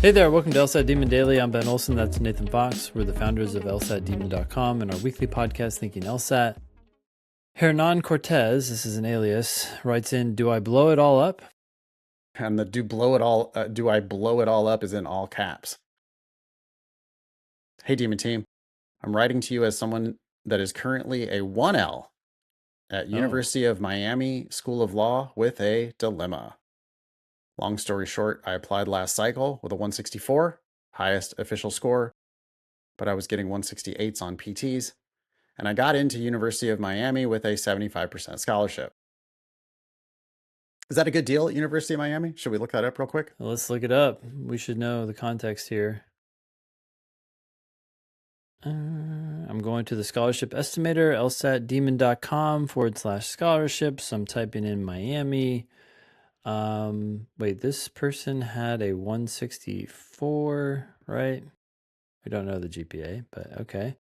Hey there, welcome to LSAT Demon Daily. I'm Ben Olson, that's Nathan Fox. We're the founders of lsatdemon.com and our weekly podcast, Thinking LSAT. Hernan Cortez, this is an alias, writes in, do I blow it all up? And the do I blow it all up is in all caps. Hey, Demon Team. I'm writing to you as someone that is currently a 1L at University of Miami School of Law with a dilemma. Long story short, I applied last cycle with a 164, highest official score, but I was getting 168s on PTs, and I got into University of Miami with a 75% scholarship. Is that a good deal at University of Miami? Should we look that up real quick? Well, let's look it up. We should know the context here. I'm going to the scholarship estimator, lsatdemon.com/scholarships. I'm typing in Miami. Wait, this person had a 164, right? We don't know the GPA, but okay.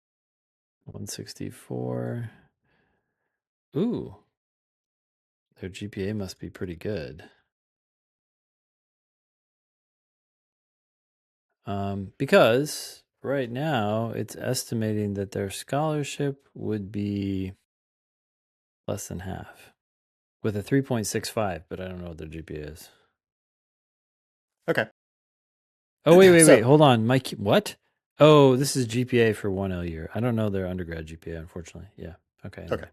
164. Ooh. Their GPA must be pretty good. Because right now it's estimating that their scholarship would be less than half with a 3.65, but I don't know what their GPA is. Okay. Oh, wait. Hold on. What? Oh, this is GPA for 1L year. I don't know their undergrad GPA, unfortunately. Yeah. Okay. Okay.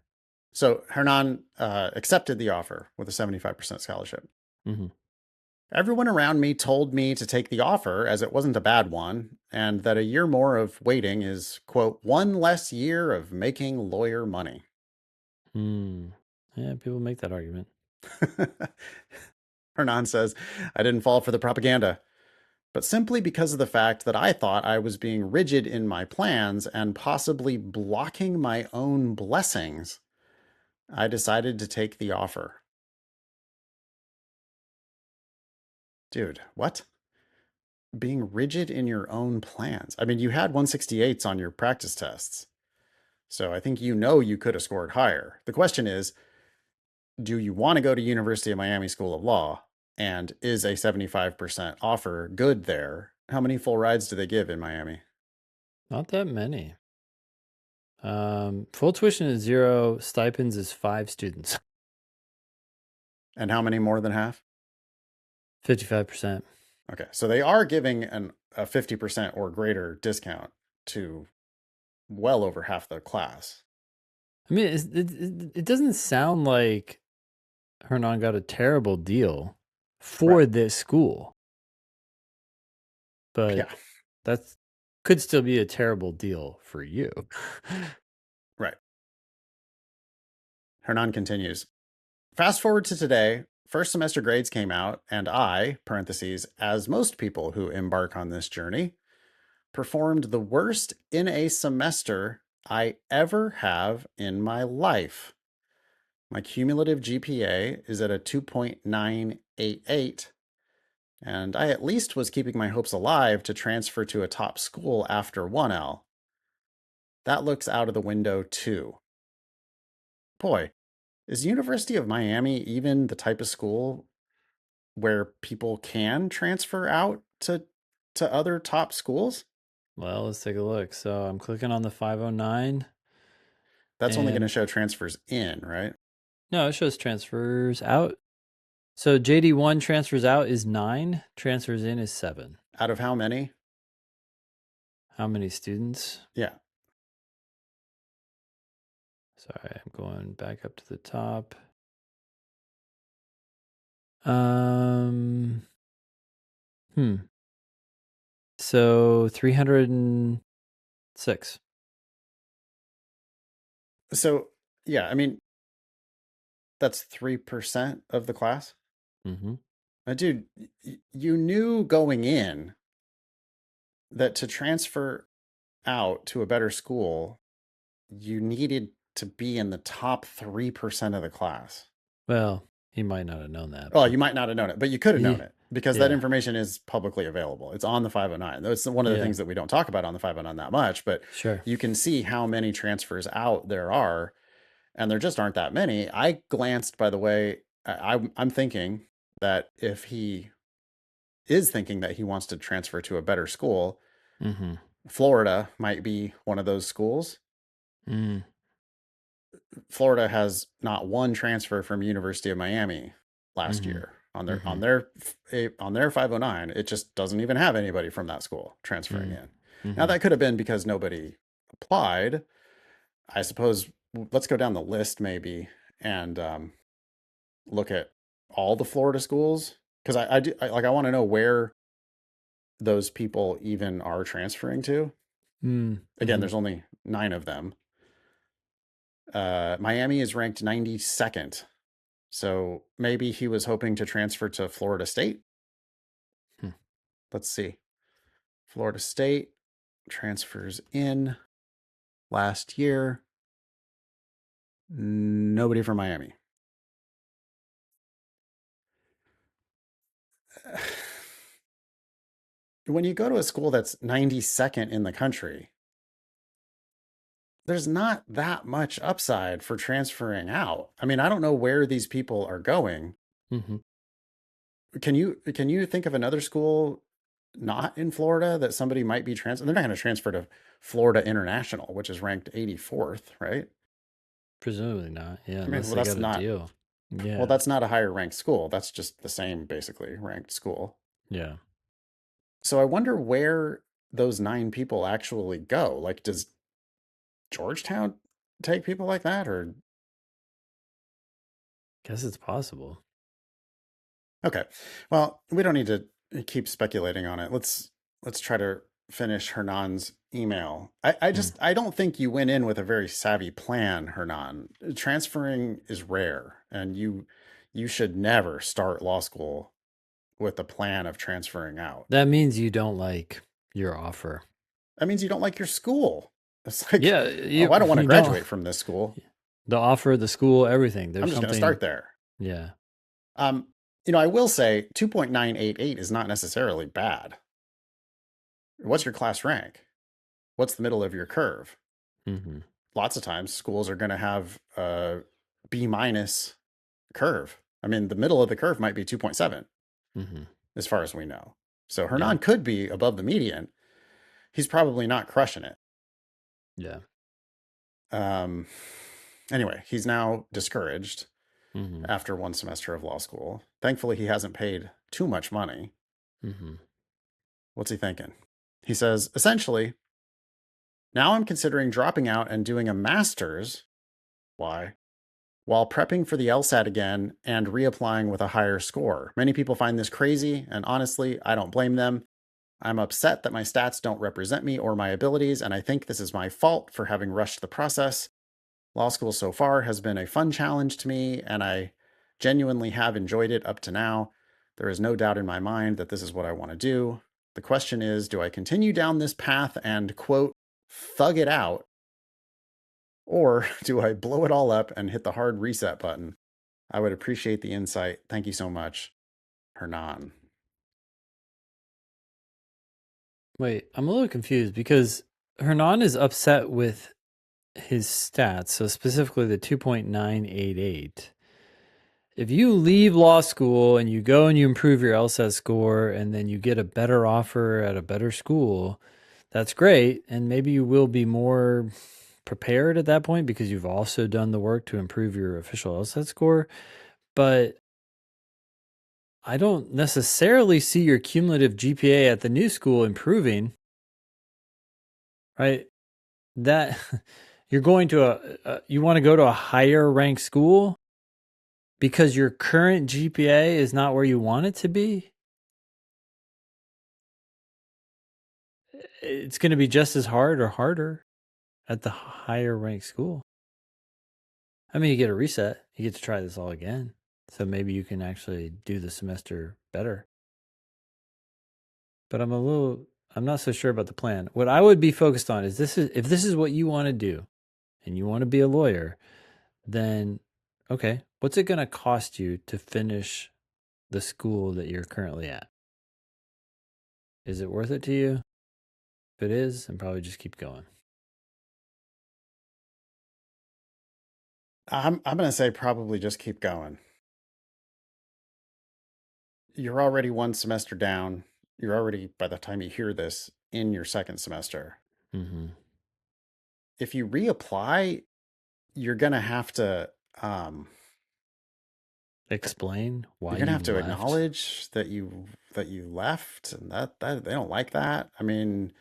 So Hernan accepted the offer with a 75% scholarship. Mm-hmm. Everyone around me told me to take the offer as it wasn't a bad one, and that a year more of waiting is, quote, one less year of making lawyer money. Yeah, people make that argument. Hernan says, I didn't fall for the propaganda, but simply because of the fact that I thought I was being rigid in my plans and possibly blocking my own blessings, I decided to take the offer. Dude, what? Being rigid in your own plans. I mean, you had 168s on your practice tests. So I think you know you could have scored higher. The question is, do you want to go to University of Miami School of Law? And is a 75% offer good there? How many full rides do they give in Miami? Not that many. Full tuition is 0. Stipends is 5 students. And how many more than half? 55%. Okay, so they are giving a 50% or greater discount to well over half the class. I mean, it doesn't sound like Hernan got a terrible deal for this school, but yeah, that could still be a terrible deal for you. Right. Hernan continues. Fast forward to today, first semester grades came out, and I, parentheses, as most people who embark on this journey, performed the worst in a semester I ever have in my life. My cumulative GPA is at a 2.988, and I at least was keeping my hopes alive to transfer to a top school after 1L. That looks out of the window too. Boy, is University of Miami even the type of school where people can transfer out to other top schools? Well, let's take a look. So I'm clicking on the 509. That's only going to show transfers in, right? No, it shows transfers out. So JD1 transfers out is 9, transfers in is 7. Out of how many? How many students? Yeah. Sorry, I'm going back up to the top. So 306. So, yeah, I mean, that's 3% of the class. Mm-hmm. Dude, you knew going in that to transfer out to a better school, you needed to be in the top 3% of the class. Well, he might not have known that. Oh, you might not have known it, but you could have known it because that Yeah. information is publicly available. It's on the 509. That's one of the things that we don't talk about on the 509 that much, but Sure. you can see how many transfers out there are, and there just aren't that many. I glanced, by the way, I'm thinking that if he is thinking that he wants to transfer to a better school. Mm-hmm. Florida might be one of those schools. Mm. Florida has not one transfer from University of Miami last Mm-hmm. year on Mm-hmm. their 509. It just doesn't even have anybody from that school transferring in. Now Mm-hmm. that could have been because nobody applied. I suppose let's go down the list maybe and look at all the Florida schools because I want to know where those people even are transferring to. Again, Mm-hmm. there's only 9 of them. Miami is ranked 92nd. So maybe he was hoping to transfer to Florida State. Hmm. Let's see. Florida State transfers in last year. Nobody from Miami. When you go to a school that's 92nd in the country, there's not that much upside for transferring out. I mean, I don't know where these people are going. Mm-hmm. Can you think of another school not in Florida that somebody might be transfer? They're not going to transfer to Florida International, which is ranked 84th, right? Presumably not. Yeah, I mean, unless well, they got a deal. Yeah. that's not a higher ranked school. That's just the same, basically, ranked school. Yeah. So I wonder where those 9 people actually go. Like, does Georgetown take people like that, or Guess it's possible. okay? Well, we don't need to keep speculating on it. Let's try to finish Hernan's email. Mm. I don't think you went in with a very savvy plan, Hernan. Transferring is rare, and you should never start law school with a plan of transferring out. That means you don't like your offer. That means you don't like your school. It's like, Yeah, oh, I don't want to you don't. graduate from this school. The offer, the school, everything. I'm There's just going to something. start there. Yeah. Um, I will say 2.988 is not necessarily bad. What's your class rank? What's the middle of your curve? Mm-hmm. Lots of times schools are going to have a B minus curve. I mean, the middle of the curve might be 2.7 Mm-hmm. as far as we know. So Yeah. Hernan could be above the median. He's probably not crushing it. Yeah. Um, anyway, he's now discouraged Mm-hmm. after 1 semester of law school. Thankfully, he hasn't paid too much money. Mm-hmm. What's he thinking? He says, essentially, now I'm considering dropping out and doing a master's. Why? While prepping for the LSAT again and reapplying with a higher score. Many people find this crazy, and honestly, I don't blame them. I'm upset that my stats don't represent me or my abilities, and I think this is my fault for having rushed the process. Law school so far has been a fun challenge to me, and I genuinely have enjoyed it up to now. There is no doubt in my mind that this is what I want to do. The question is, do I continue down this path and, quote, thug it out? Or do I blow it all up and hit the hard reset button? I would appreciate the insight. Thank you so much, Hernan. Wait, I'm a little confused because Hernan is upset with his stats, so specifically the 2.988. If you leave law school and you go and you improve your LSAT score and then you get a better offer at a better school, that's great. And maybe you will be more prepared at that point because you've also done the work to improve your official LSAT score. But I don't necessarily see your cumulative GPA at the new school improving, right? That you're going to you want to go to a higher ranked school because your current GPA is not where you want it to be. It's going to be just as hard or harder at the higher ranked school. I mean, you get a reset. You get to try this all again. So maybe you can actually do the semester better. But I'm not so sure about the plan. What I would be focused on is if this is what you want to do and you want to be a lawyer, then okay, what's it going to cost you to finish the school that you're currently at? Is it worth it to you? If it is, then probably just keep going. I'm going to say probably just keep going. you're already one semester down. You're already, by the time you hear this, in your second semester. Mm-hmm. If you reapply, you're going to have to Explain why you're going to you have to left. acknowledge that you left, and that they don't like that. I mean,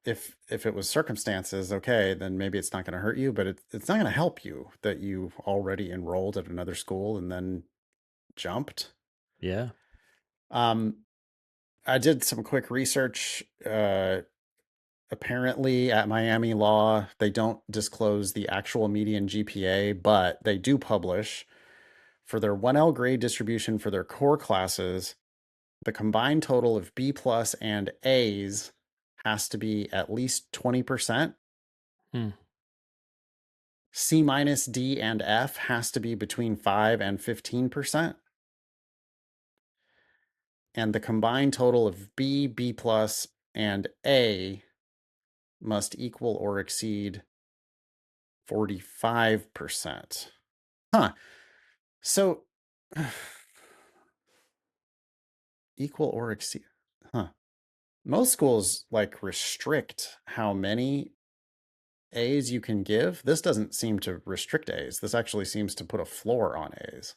if it was circumstances, okay, then maybe it's not going to hurt you, but it's not going to help you that you already enrolled at another school and then jumped. Yeah. I did some quick research. Apparently, at Miami Law, they don't disclose the actual median GPA, but they do publish for their 1L grade distribution for their core classes. The combined total of B plus and A's has to be at least 20%. C minus, D, and F has to be between 5 and 15%. And the combined total of B, B plus, and A must equal or exceed 45%. Huh. So equal or exceed. Huh. Most schools like restrict how many A's you can give. This doesn't seem to restrict A's. This actually seems to put a floor on A's.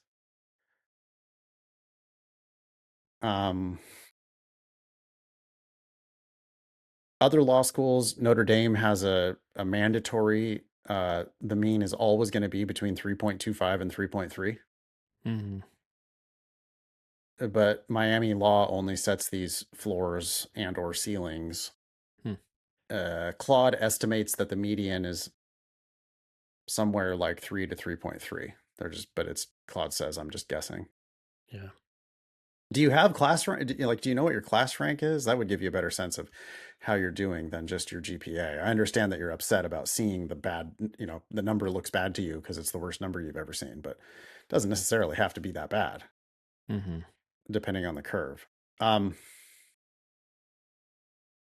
Other law schools, Notre Dame has a mandatory, the mean is always going to be between 3.25 and 3.3. Mm-hmm. But Miami Law only sets these floors and or ceilings. Claude estimates that the median is somewhere like 3 to 3.3. But it's Claude says, I'm just guessing. Yeah. Do you have class rank? Do you know what your class rank is? That would give you a better sense of how you're doing than just your GPA. I understand that you're upset about seeing the bad, the number looks bad to you because it's the worst number you've ever seen, but it doesn't necessarily have to be that bad, depending on the curve.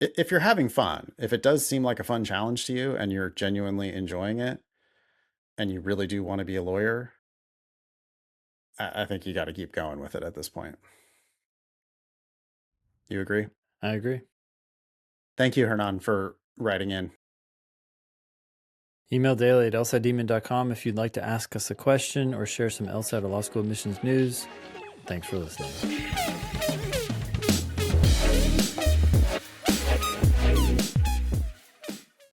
If you're having fun, if it does seem like a fun challenge to you and you're genuinely enjoying it and you really do want to be a lawyer, I think you got to keep going with it at this point. You agree? I agree. Thank you, Hernan, for writing in. Email daily at lsatdemon.com if you'd like to ask us a question or share some LSAT or law school admissions news. Thanks for listening.